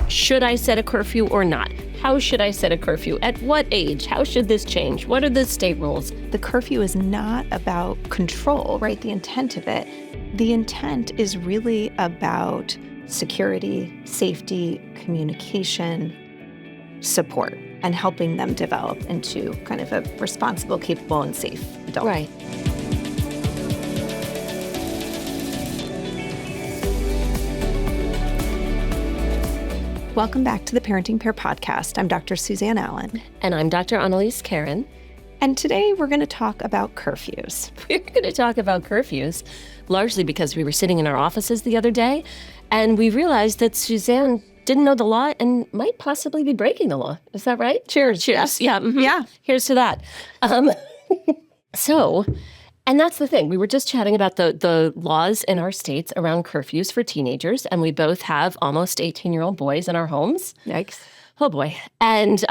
should I set a curfew or not? How should I set a curfew? At what age? How should this change? What are the state rules? The curfew is not about control, right? The intent of it. The intent is really about security, safety, communication, support, and helping them develop into kind of a responsible, capable, and safe adult. Right. Welcome back to the Parenting Pair podcast. I'm Dr. Suzanne Allen. And I'm Dr. Annalise Karen. And today we're going to talk about curfews. We're going to talk about curfews, largely because we were sitting in our offices the other day, and we realized that Suzanne didn't know the law and might possibly be breaking the law. Is that right? Cheers. Cheers. Yeah. Mm-hmm. Yeah. Here's to that. And that's the thing. We were just chatting about the laws in our states around curfews for teenagers, and we both have almost 18-year-old boys in our homes. Yikes. Oh boy. And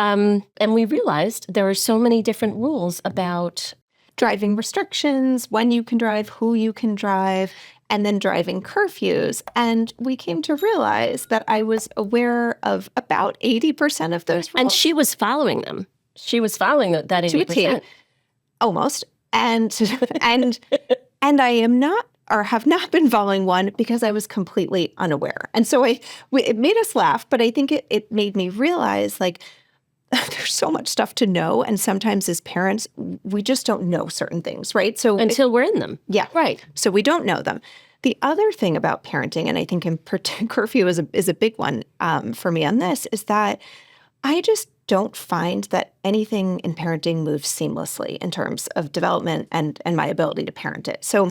we realized there are so many different rules about driving restrictions, when you can drive, who you can drive, and then driving curfews. And we came to realize that I was aware of about 80% of those rules. And she was following them. She was following that 80%. Almost. And I am not or have not been following one because I was completely unaware. And so it made us laugh, but I think it made me realize, like, there's so much stuff to know. And sometimes as parents, we just don't know certain things, right? So until we're in them. Yeah. Right. So we don't know them. The other thing about parenting, and I think in particular curfew is a big one for me on this, is that I just don't find that anything in parenting moves seamlessly in terms of development and my ability to parent it. So,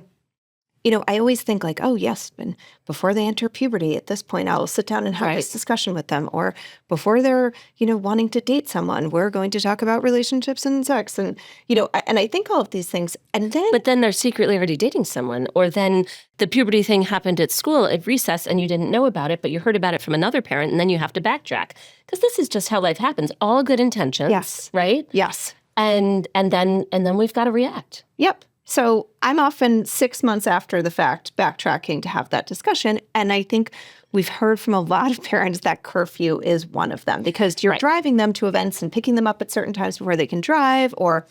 I always think like, oh, yes, and before they enter puberty, at this point, I'll sit down and have this discussion with them. Or before they're, wanting to date someone, we're going to talk about relationships and sex. And, and I think all of these things. And then. But then they're secretly already dating someone. Or then the puberty thing happened at school at recess and you didn't know about it, but you heard about it from another parent. And then you have to backtrack. Because this is just how life happens. All good intentions. Yes. Right? Yes. And then we've got to react. Yep. So I'm often 6 months after the fact backtracking to have that discussion. And I think we've heard from a lot of parents that curfew is one of them because you're driving them to events and picking them up at certain times before they can drive or,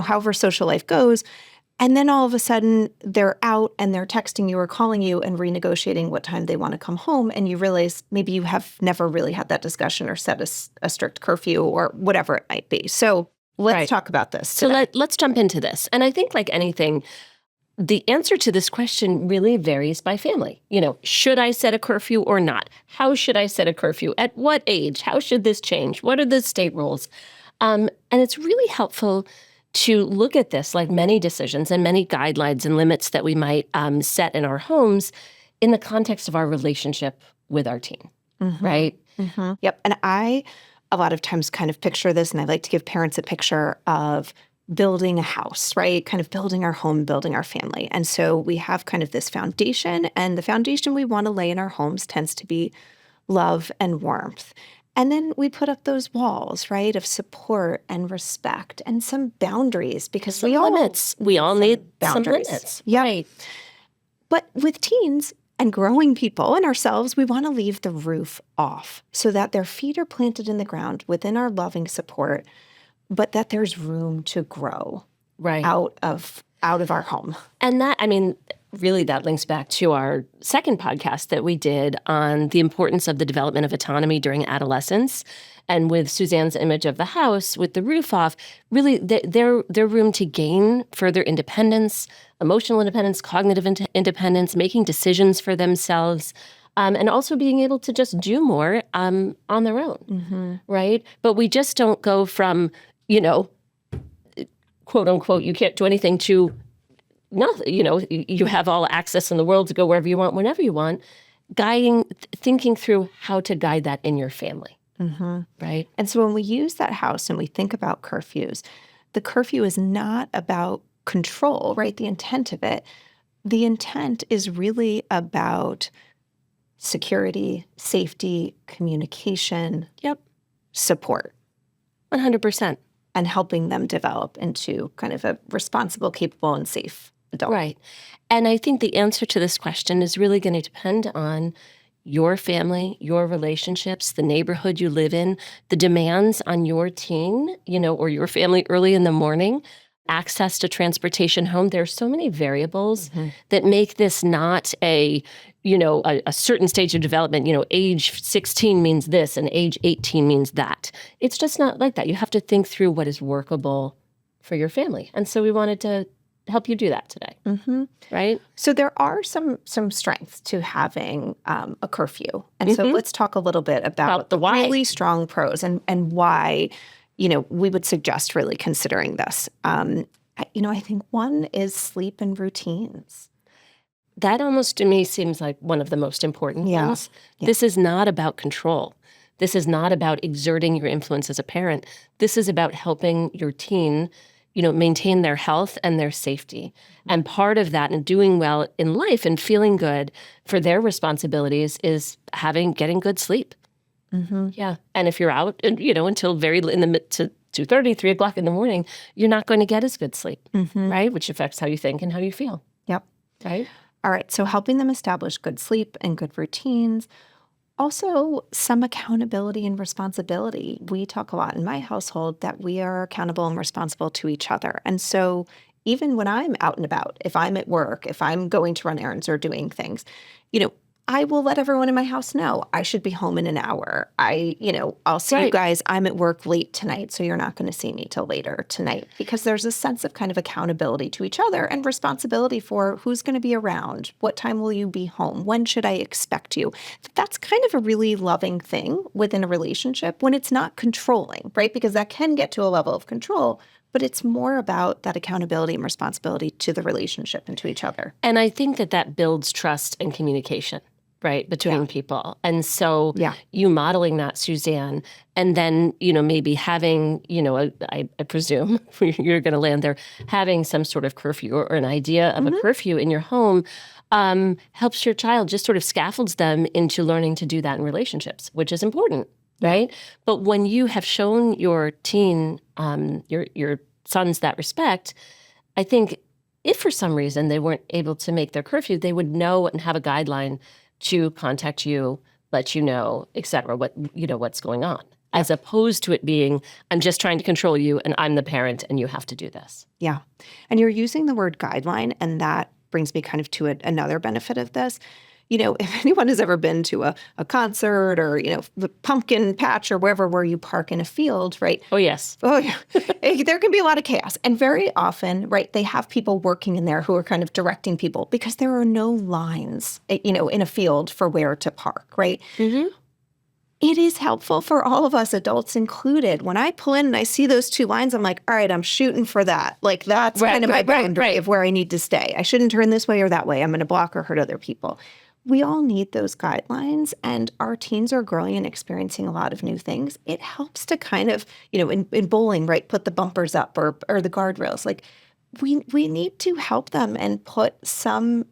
however social life goes. And then all of a sudden they're out and they're texting you or calling you and renegotiating what time they want to come home. And you realize maybe you have never really had that discussion or set a strict curfew or whatever it might be. So let's talk about this today. So let's jump into this. And I think like anything, the answer to this question really varies by family. Should I set a curfew or not? How should I set a curfew? At what age? How should this change? What are the state rules? And it's really helpful to look at this, like many decisions and many guidelines and limits that we might set in our homes in the context of our relationship with our teen, right? Mm-hmm. Yep. And I a lot of times kind of picture this, and I like to give parents a picture of building a house, right? Kind of building our home, building our family. And so we have kind of this foundation, and the foundation we want to lay in our homes tends to be love and warmth. And then we put up those walls, right, of support and respect and some boundaries because we all need some limits. Yeah. Right. But with teens and growing people and ourselves, we want to leave the roof off so that their feet are planted in the ground within our loving support, but that there's room to grow out of our home. And that, really that links back to our second podcast that we did on the importance of the development of autonomy during adolescence. And with Suzanne's image of the house with the roof off, really their room to gain further independence, emotional independence, cognitive independence, making decisions for themselves, and also being able to just do more on their own, right? But we just don't go from, quote unquote, you can't do anything to nothing, you have all access in the world to go wherever you want, whenever you want, thinking through how to guide that in your family. Right. And so when we use that house and we think about curfews, the curfew is not about control, right? The intent of it. The intent is really about security, safety, communication, support. 100%. And helping them develop into kind of a responsible, capable, and safe adult. Right. And I think the answer to this question is really going to depend on your family, your relationships, the neighborhood you live in, the demands on your teen, or your family early in the morning, access to transportation home. There's so many variables that make this not a certain stage of development. Age 16 means this and age 18 means that. It's just not like that. You have to think through what is workable for your family. And so we wanted to help you do that today, right? So there are some strengths to having a curfew. And so let's talk a little bit about the why. Really strong pros and why, we would suggest really considering this. I think one is sleep and routines. That almost to me seems like one of the most important things. Yeah. This is not about control. This is not about exerting your influence as a parent. This is about helping your teen, maintain their health and their safety. And part of that and doing well in life and feeling good for their responsibilities is getting good sleep. Yeah. And if you're out, until very in the mid to 2:30, 3 o'clock in the morning, you're not going to get as good sleep, right? Which affects how you think and how you feel. Yep. Right? All right. So helping them establish good sleep and good routines. Also, some accountability and responsibility. We talk a lot in my household that we are accountable and responsible to each other. And so even when I'm out and about, if I'm at work, if I'm going to run errands or doing things, I will let everyone in my house know I should be home in an hour. I'll see you guys. I'm at work late tonight, so you're not going to see me till later tonight, because there's a sense of kind of accountability to each other and responsibility for who's going to be around. What time will you be home? When should I expect you? That's kind of a really loving thing within a relationship when it's not controlling, right? Because that can get to a level of control, but it's more about that accountability and responsibility to the relationship and to each other. And I think that builds trust and communication, right, between people. And so you modeling that, Suzanne, and then, maybe having, I presume you're going to land there, having some sort of curfew or an idea of a curfew in your home helps your child, just sort of scaffolds them into learning to do that in relationships, which is important, right? But when you have shown your teen, your sons that respect, I think if for some reason they weren't able to make their curfew, they would know and have a guideline to contact you, let you know, et cetera, what's going on, as opposed to it being, I'm just trying to control you and I'm the parent and you have to do this. Yeah. And you're using the word guideline, and that brings me kind of to another benefit of this. If anyone has ever been to a concert or, the pumpkin patch or wherever where you park in a field, right? Oh, yes. Oh, yeah. There can be a lot of chaos. And very often, right, they have people working in there who are kind of directing people because there are no lines, in a field for where to park, right? It is helpful for all of us, adults included. When I pull in and I see those two lines, I'm like, all right, I'm shooting for that. Like, that's kind of my boundary of where I need to stay. I shouldn't turn this way or that way. I'm going to block or hurt other people. We all need those guidelines, and our teens are growing and experiencing a lot of new things. It helps to kind of, in bowling, right, put the bumpers up or the guardrails. Like, we need to help them and put some,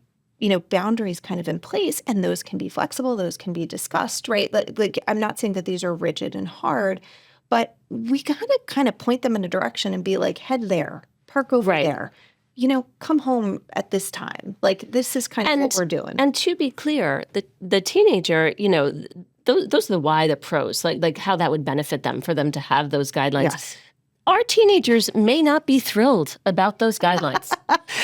boundaries kind of in place, and those can be flexible. Those can be discussed, right? Like I'm not saying that these are rigid and hard, but we gotta kind of point them in a direction and be like, head there, park over there. Come home at this time. Like, this is kind of what we're doing. And to be clear, the teenager, those are the why, the pros, like how that would benefit them, for them to have those guidelines. Yes. Our teenagers may not be thrilled about those guidelines.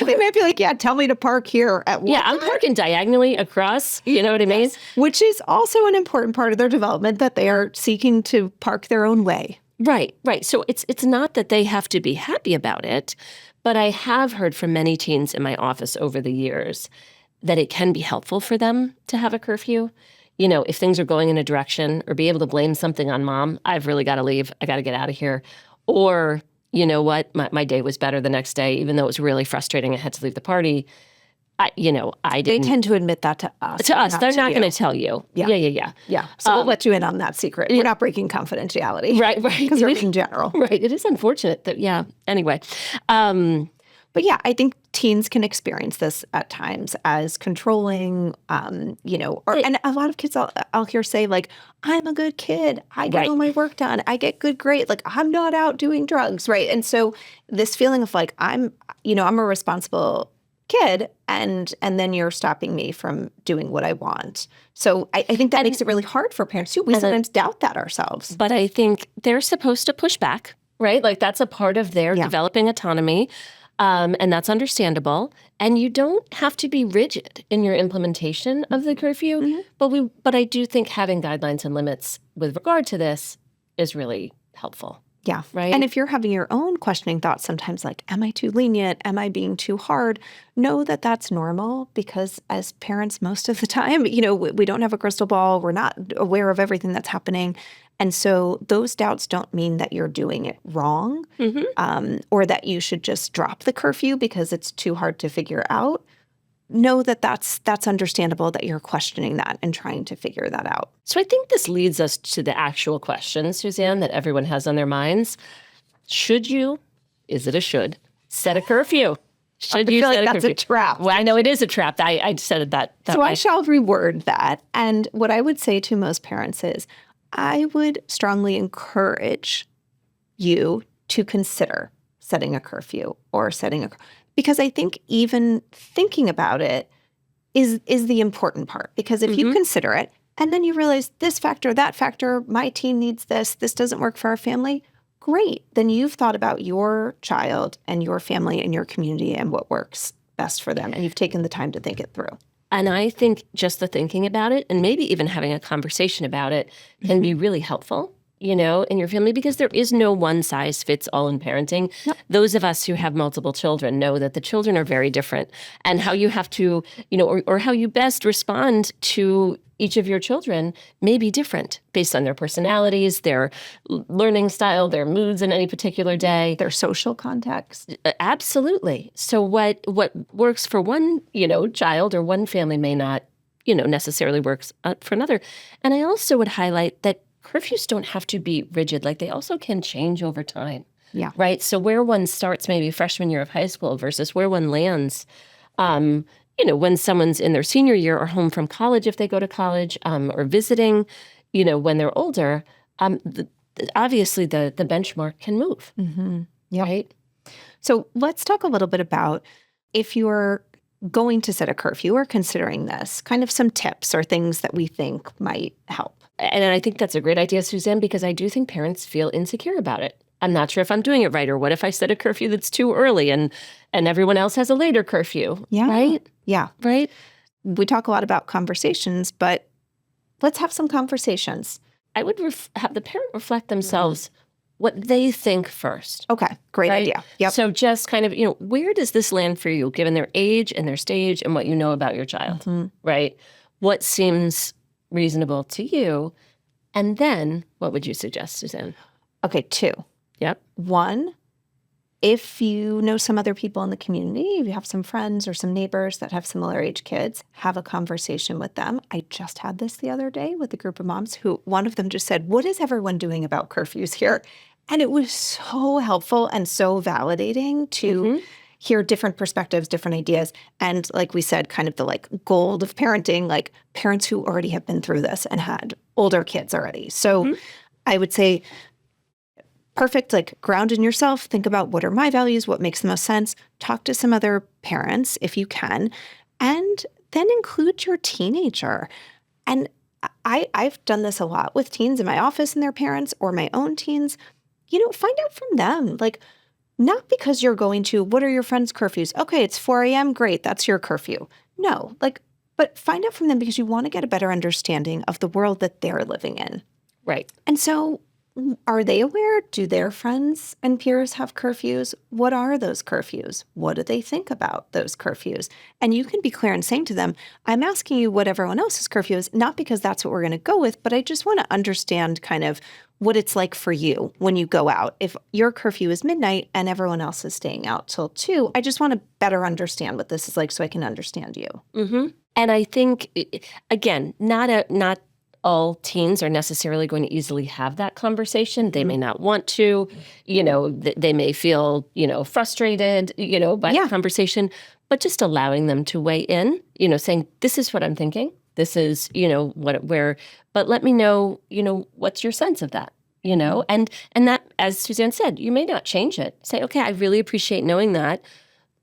They might be like, yeah, tell me to park here at work. Yeah, I'm parking diagonally across, you know what I mean? Which is also an important part of their development, that they are seeking to park their own way. Right. So it's not that they have to be happy about it, but I have heard from many teens in my office over the years that it can be helpful for them to have a curfew. If things are going in a direction, or be able to blame something on mom, I've really got to leave. I got to get out of here. Or, you know what, my day was better the next day, even though it was really frustrating. I had to leave the party. I didn't. They tend to admit that to us. They're not going to tell you. Yeah. So we'll let you in on that secret. We're not breaking confidentiality. Right. Because we're in general. Right. It is unfortunate that, anyway. But yeah, I think teens can experience this at times as controlling, and a lot of kids I'll hear say, like, I'm a good kid. I get all my work done. I get good grades. Like, I'm not out doing drugs. Right. And so this feeling of like, I'm a responsible kid, and then you're stopping me from doing what I want. So I think that makes it really hard for parents too. We sometimes doubt that ourselves. But I think they're supposed to push back, right? Like that's a part of their developing autonomy. And that's understandable. And you don't have to be rigid in your implementation of the curfew. But I do think having guidelines and limits with regard to this is really helpful. Yeah. Right. And if you're having your own questioning thoughts sometimes like, am I too lenient? Am I being too hard? Know that that's normal because as parents, most of the time, we don't have a crystal ball. We're not aware of everything that's happening. And so those doubts don't mean that you're doing it wrong or that you should just drop the curfew because it's too hard to figure out. Know that that's understandable that you're questioning that and trying to figure that out. So I think this leads us to the actual question, Suzanne, that everyone has on their minds. Should you, is it a should, set a curfew? Should you set a curfew? That's a trap. Well, I know it is a trap. I said that So way. I shall reword that. And what I would say to most parents is I would strongly encourage you to consider setting a curfew or because I think even thinking about it is the important part. Because if you consider it and then you realize this factor, that factor, my teen needs this doesn't work for our family, great. Then you've thought about your child and your family and your community and what works best for them. And you've taken the time to think it through. And I think just the thinking about it and maybe even having a conversation about it can be really helpful, in your family, because there is no one size fits all in parenting. Nope. Those of us who have multiple children know that the children are very different and how you have to, or how you best respond to each of your children may be different based on their personalities, their learning style, their moods in any particular day. Their social context. Absolutely. So what works for one, child or one family may not, necessarily works for another. And I also would highlight that curfews don't have to be rigid. Like they also can change over time. Yeah. Right. So where one starts maybe freshman year of high school versus where one lands, when someone's in their senior year or home from college, if they go to college, or visiting, when they're older, obviously the benchmark can move. Yep. Right. So let's talk a little bit about if you're going to set a curfew or considering this, kind of some tips or things that we think might help. And I think that's a great idea, Suzanne, because I do think parents feel insecure about it. I'm not sure if I'm doing it right, or what if I set a curfew that's too early and everyone else has a later curfew, right? Yeah. Right? We talk a lot about conversations, but let's have some conversations. I would have the parent reflect themselves what they think first. Okay, great idea. Yep. So just kind of, where does this land for you, given their age and their stage and what you know about your child, right? What seems reasonable to you? And then what would you suggest, Suzanne? Okay, 2. Yep. 1, if you know some other people in the community, if you have some friends or some neighbors that have similar age kids, have a conversation with them. I just had this the other day with a group of moms who one of them just said, what is everyone doing about curfews here? And it was so helpful and so validating to hear different perspectives, different ideas. And like we said, kind of the gold of parenting, parents who already have been through this and had older kids already. So I would say, perfect, ground in yourself, think about what are my values, what makes the most sense, talk to some other parents if you can, and then include your teenager. And I've done this a lot with teens in my office and their parents or my own teens. Find out from them, not because you're going to, what are your friends' curfews? Okay, it's 4 a.m., great, that's your curfew. No, but find out from them because you want to get a better understanding of the world that they're living in. Right. And so are they aware? Do their friends and peers have curfews? What are those curfews? What do they think about those curfews? And you can be clear in saying to them, I'm asking you what everyone else's curfew is, not because that's what we're going to go with, but I just want to understand kind of what it's like for you when you go out. If your curfew is midnight and everyone else is staying out till 2, I just want to better understand what this is like so I can understand you. And I think, again, not all teens are necessarily going to easily have that conversation. They may not want to, they may feel, frustrated, by the conversation, but just allowing them to weigh in, saying, this is what I'm thinking. This is, but let me know, what's your sense of that, and that, as Suzanne said, you may not change it. Say, okay, I really appreciate knowing that.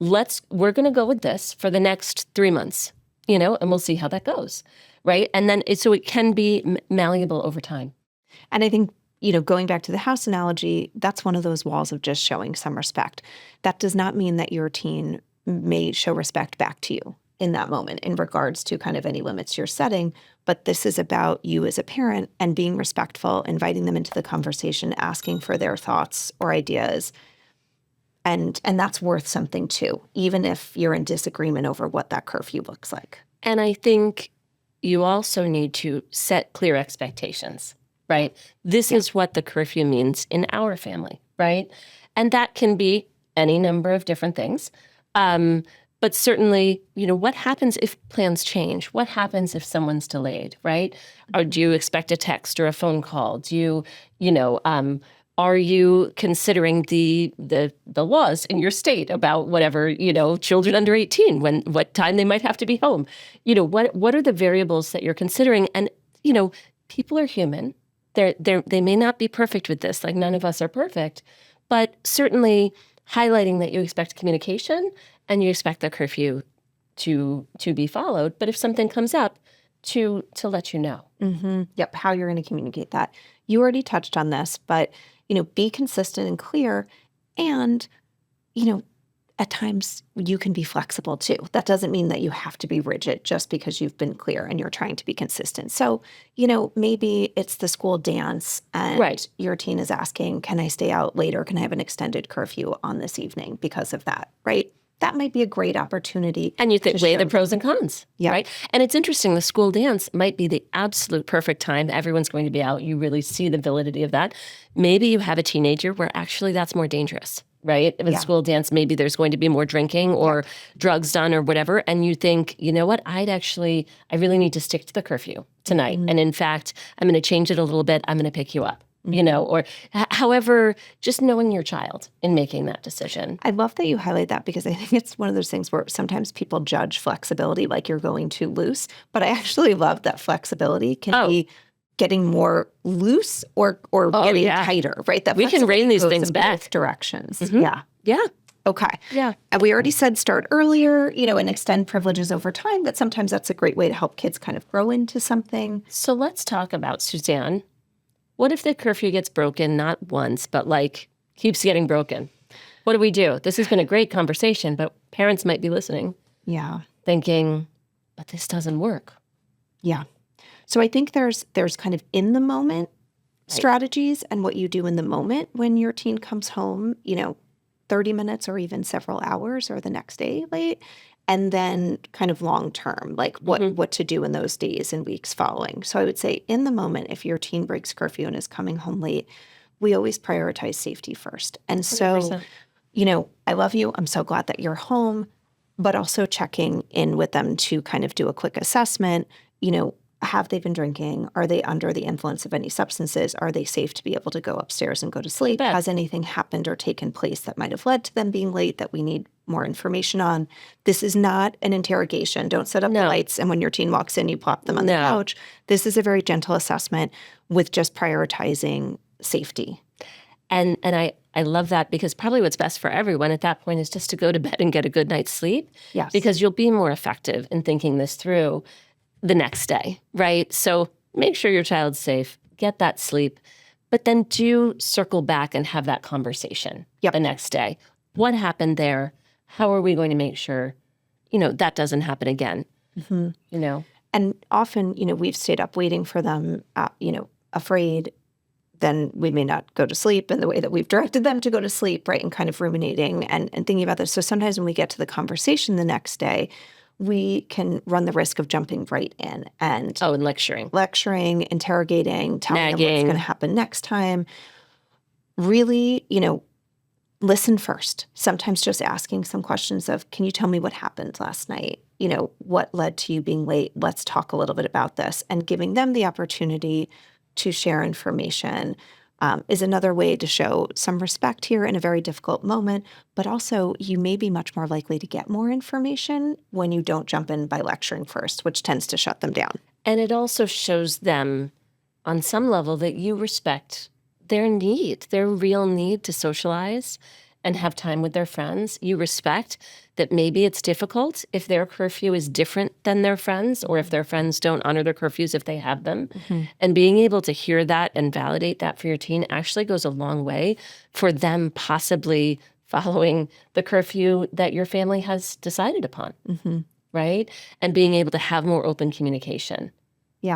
we're going to go with this for the next 3 months, and we'll see how that goes. Right. And then so it can be malleable over time. And I think, going back to the house analogy, that's one of those walls of just showing some respect. That does not mean that your teen may show respect back to you in that moment in regards to kind of any limits you're setting. But this is about you as a parent and being respectful, inviting them into the conversation, asking for their thoughts or ideas. And that's worth something too, even if you're in disagreement over what that curfew looks like. And I think you also need to set clear expectations, right? This is what the curfew means in our family, right? And that can be any number of different things. But certainly, what happens if plans change? What happens if someone's delayed, right? Or do you expect a text or a phone call? Do you, are you considering the laws in your state about whatever, children under 18, what time they might have to be home? What are the variables that you're considering? And, people are human. They may not be perfect with this, like none of us are perfect, but certainly highlighting that you expect communication and you expect the curfew to be followed. But if something comes up, to let you know. Mm-hmm. Yep, how you're going to communicate that. You already touched on this, but, be consistent and clear. And, at times you can be flexible too. That doesn't mean that you have to be rigid just because you've been clear and you're trying to be consistent. So, maybe it's the school dance and your teen is asking, can I stay out later? Can I have an extended curfew on this evening because of that, right? That might be a great opportunity. And you weigh the pros and cons, right? And it's interesting, the school dance might be the absolute perfect time. Everyone's going to be out. You really see the validity of that. Maybe you have a teenager where actually that's more dangerous, right? With school dance, maybe there's going to be more drinking or drugs done or whatever. And you think, you know what, I really need to stick to the curfew tonight. And in fact, I'm going to change it a little bit. I'm going to pick you up. Or however, just knowing your child in making that decision. I love that you highlight that because I think it's one of those things where sometimes people judge flexibility like you're going too loose. But I actually love that flexibility can be getting more loose or getting tighter, right? That we can rein these things back. Both directions. Mm-hmm. Yeah. Okay. Yeah. And we already said start earlier, and extend privileges over time, but sometimes that's a great way to help kids kind of grow into something. So let's talk about, Suzanne, what if the curfew gets broken not once, but keeps getting broken? What do we do? This has been a great conversation, but parents might be listening. Yeah. Thinking, but this doesn't work. Yeah. So I think there's kind of in the moment strategies and what you do in the moment when your teen comes home, 30 minutes or even several hours or the next day late. And then kind of long term, what to do in those days and weeks following. So I would say in the moment, if your teen breaks curfew and is coming home late, we always prioritize safety first. And so, 100%. I love you. I'm so glad that you're home, but also checking in with them to kind of do a quick assessment. Have they been drinking? Are they under the influence of any substances? Are they safe to be able to go upstairs and go to sleep? Has anything happened or taken place that might have led to them being late that we need more information on? This is not an interrogation. Don't set up the lights and when your teen walks in, you plop them on the couch. This is a very gentle assessment with just prioritizing safety. And I love that because probably what's best for everyone at that point is just to go to bed and get a good night's sleep. Yes. Because you'll be more effective in thinking this through the next day, right? So make sure your child's safe, get that sleep, but then do circle back and have that conversation the next day. What happened there? How are we going to make sure, that doesn't happen again? Mm-hmm. And often, we've stayed up waiting for them, afraid. Then we may not go to sleep in the way that we've directed them to go to sleep, right? And kind of ruminating and thinking about this. So sometimes when we get to the conversation the next day, we can run the risk of jumping right in and lecturing, interrogating, telling them what's going to happen next time. Really, listen first. Sometimes just asking some questions of, can you tell me what happened last night? What led to you being late? Let's talk a little bit about this. And giving them the opportunity to share information is another way to show some respect here in a very difficult moment. But also, you may be much more likely to get more information when you don't jump in by lecturing first, which tends to shut them down. And it also shows them on some level that you respect their real need to socialize and have time with their friends. You respect that maybe it's difficult if their curfew is different than their friends, or if their friends don't honor their curfews if they have them. And being able to hear that and validate that for your teen actually goes a long way for them possibly following the curfew that your family has decided upon, right? And being able to have more open communication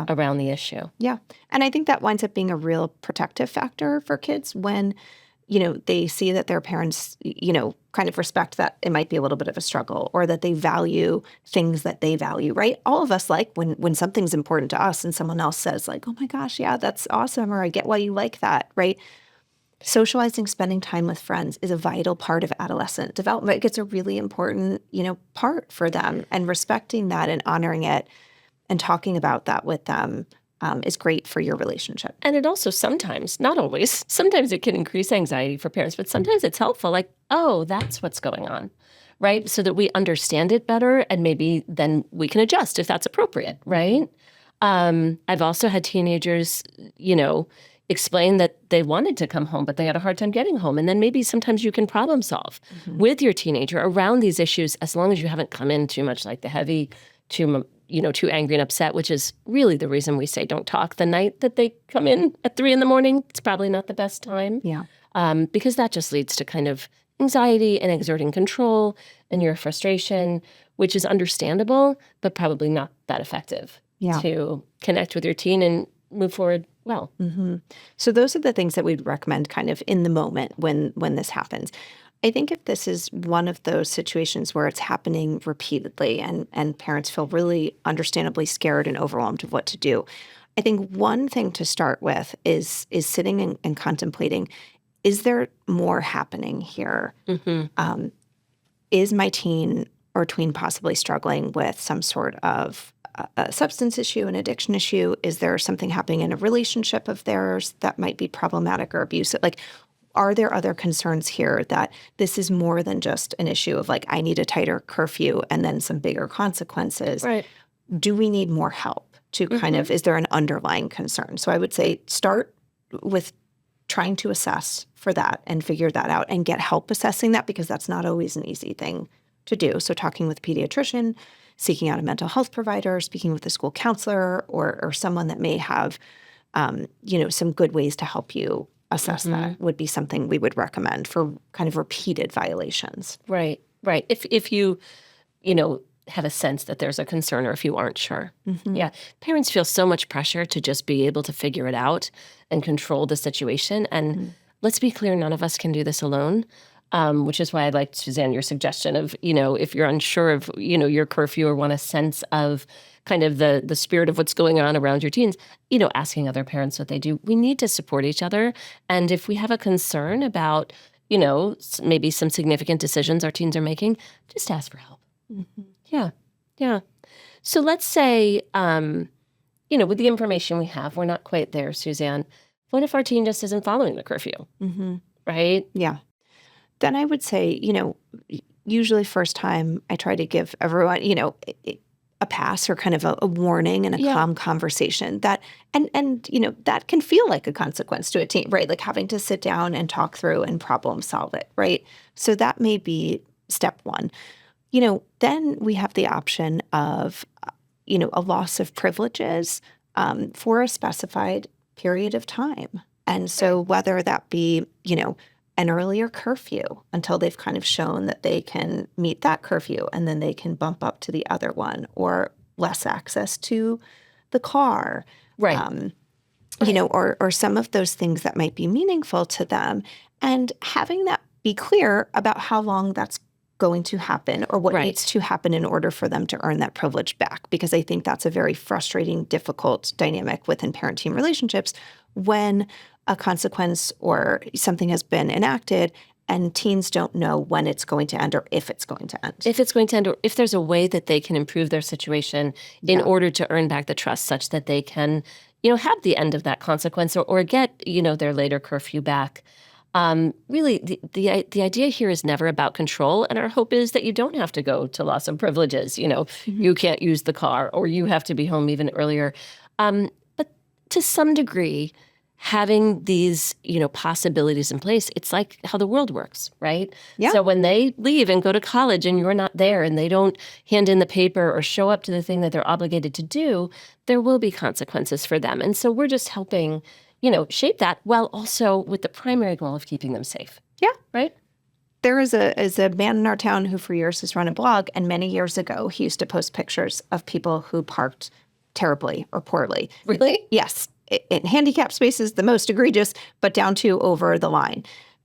around the issue. Yeah. And I think that winds up being a real protective factor for kids when, they see that their parents, kind of respect that it might be a little bit of a struggle, or that they value things that they value, right? All of us like when something's important to us and someone else says like, oh my gosh, yeah, that's awesome, or I get why you like that, right? Socializing, spending time with friends is a vital part of adolescent development. It's a really important, part for them, and respecting that and honoring it and talking about that with them is great for your relationship. And it also sometimes, not always, sometimes it can increase anxiety for parents, but sometimes it's helpful. Like, oh, that's what's going on, right? So that we understand it better, and maybe then we can adjust if that's appropriate, right? I've also had teenagers, explain that they wanted to come home, but they had a hard time getting home. And then maybe sometimes you can problem solve with your teenager around these issues, as long as you haven't come in too much like the heavy, too angry and upset, which is really the reason we say don't talk the night that they come in at 3 a.m. It's probably not the best time. Yeah. Because that just leads to kind of anxiety and exerting control and your frustration, which is understandable, but probably not that effective to connect with your teen and move forward well. So those are the things that we'd recommend kind of in the moment when this happens. I think if this is one of those situations where it's happening repeatedly and parents feel really understandably scared and overwhelmed of what to do, I think one thing to start with is sitting and contemplating, is there more happening here? Is my teen or tween possibly struggling with some sort of a substance issue, an addiction issue? Is there something happening in a relationship of theirs that might be problematic or abusive? Like, are there other concerns here that this is more than just an issue of like, I need a tighter curfew and then some bigger consequences? Right. Do we need more help to kind of, is there an underlying concern? So I would say start with trying to assess for that and figure that out and get help assessing that, because that's not always an easy thing to do. So talking with a pediatrician, seeking out a mental health provider, speaking with a school counselor or someone that may have, some good ways to help you assess that would be something we would recommend for kind of repeated violations. Right. If you, have a sense that there's a concern, or if you aren't sure. Yeah. Parents feel so much pressure to just be able to figure it out and control the situation. And let's be clear, none of us can do this alone. Which is why I liked, Suzanne, your suggestion of, if you're unsure of, your curfew or want a sense of kind of the spirit of what's going on around your teens, asking other parents what they do. We need to support each other. And if we have a concern about, maybe some significant decisions our teens are making, just ask for help. Yeah. So let's say, with the information we have, we're not quite there, Suzanne. What if our teen just isn't following the curfew? Right? Yeah. Then I would say, usually first time I try to give everyone, a pass or kind of a warning and a calm conversation that, and that can feel like a consequence to a teen, right? Like having to sit down and talk through and problem solve it, right? So that may be step one. Then we have the option of, a loss of privileges for a specified period of time. And so whether that be, an earlier curfew until they've kind of shown that they can meet that curfew, and then they can bump up to the other one, or less access to the car, right? Or some of those things that might be meaningful to them, and having that be clear about how long that's going to happen or what needs to happen in order for them to earn that privilege back. Because I think that's a very frustrating, difficult dynamic within parent-teen relationships when a consequence or something has been enacted and teens don't know when it's going to end or if it's going to end. If it's going to end, or if there's a way that they can improve their situation in order to earn back the trust such that they can, have the end of that consequence or get, their later curfew back. Really, the idea here is never about control, and our hope is that you don't have to go to loss of privileges. You can't use the car, or you have to be home even earlier. But to some degree, having these, possibilities in place, it's like how the world works, right? Yeah. So when they leave and go to college and you're not there and they don't hand in the paper or show up to the thing that they're obligated to do, there will be consequences for them. And so we're just helping, shape that while also with the primary goal of keeping them safe. Yeah. Right? There is a man in our town who for years has run a blog, and many years ago he used to post pictures of people who parked terribly or poorly. Really? Yes. In handicapped spaces, the most egregious, but down to over the line.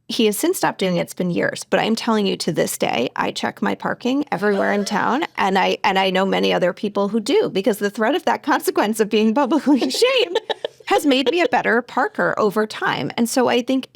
He has since stopped doing it. It's been years. But I'm telling you, to this day, I check my parking everywhere in town, and I know many other people who do, because the threat of that consequence of being publicly shamed has made me a better parker over time. And so I think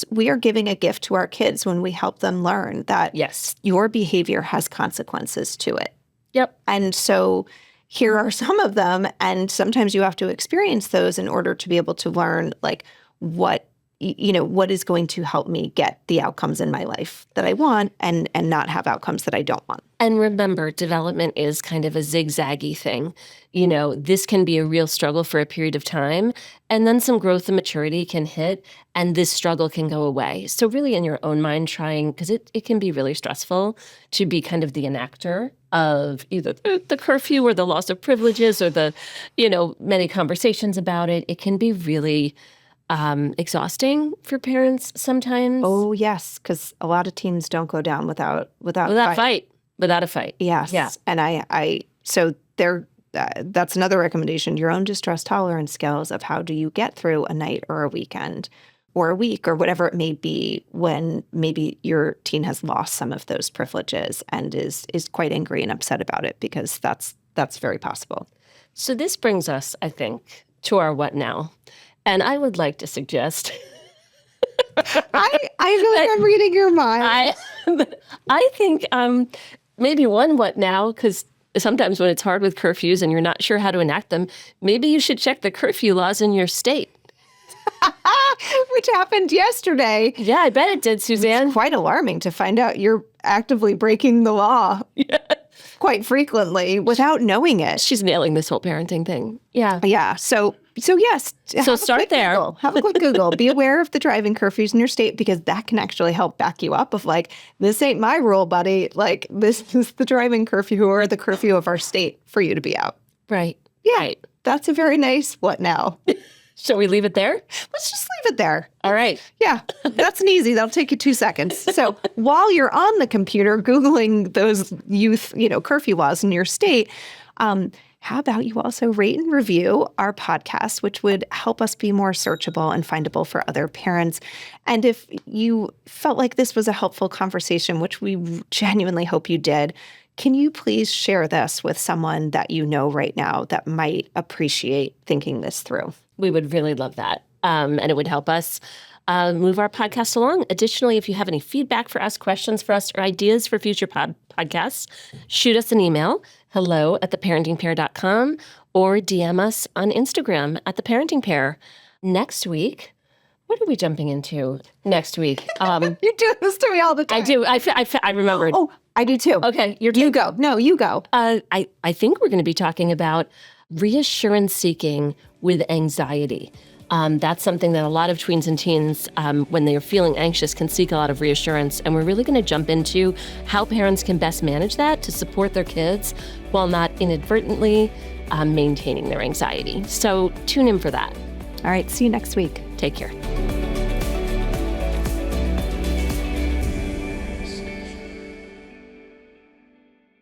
we are giving a gift to our kids when we help them learn that Yes. your behavior has consequences to it. Yep. And so here are some of them. And sometimes you have to experience those in order to be able to learn, like, what is going to help me get the outcomes in my life that I want and not have outcomes that I don't want. And remember, development is kind of a zigzaggy thing. This can be a real struggle for a period of time, and then some growth and maturity can hit, and this struggle can go away. So really in your own mind trying, because it can be really stressful to be kind of the enactor of either the curfew or the loss of privileges or the, many conversations about it. It can be really exhausting for parents sometimes. Oh, yes, because a lot of teens don't go down without Without a fight. Yes. Yeah. And so there, that's another recommendation, your own distress tolerance skills of how do you get through a night or a weekend or a week or whatever it may be when maybe your teen has lost some of those privileges and is quite angry and upset about it, because that's very possible. So this brings us, I think, to our what now? And I would like to suggest I feel like I'm reading your mind. I think maybe one what now, because sometimes when it's hard with curfews and you're not sure how to enact them, maybe you should check the curfew laws in your state. Which happened yesterday. Yeah, I bet it did, Suzanne. It's quite alarming to find out you're actively breaking the law quite frequently without knowing it. She's nailing this whole parenting thing. Yeah. Yeah. So yes. So start there. Have a quick Google. Be aware of the driving curfews in your state, because that can actually help back you up of like, this ain't my rule, buddy. Like, this is the driving curfew or the curfew of our state for you to be out. Right. Yeah. Right. That's a very nice what now. Shall we leave it there? Let's just leave it there. All right. Yeah, that's an easy. That'll take you 2 seconds. So while you're on the computer Googling those youth, curfew laws in your state, how about you also rate and review our podcast, which would help us be more searchable and findable for other parents. And if you felt like this was a helpful conversation, which we genuinely hope you did, can you please share this with someone that you know right now that might appreciate thinking this through? We would really love that. And it would help us move our podcast along. Additionally, if you have any feedback for us, questions for us, or ideas for future podcasts, shoot us an email, hello@theparentingpair.com, or DM us on Instagram @theparentingpair. Next week, what are we jumping into next week? You do this to me all the time. I do. I remembered. Oh, I do too. Okay. You go. No, you go. I think we're going to be talking about reassurance seeking with anxiety. That's something that a lot of tweens and teens, when they're feeling anxious, can seek a lot of reassurance. And we're really going to jump into how parents can best manage that to support their kids while not inadvertently maintaining their anxiety. So tune in for that. All right. See you next week. Take care.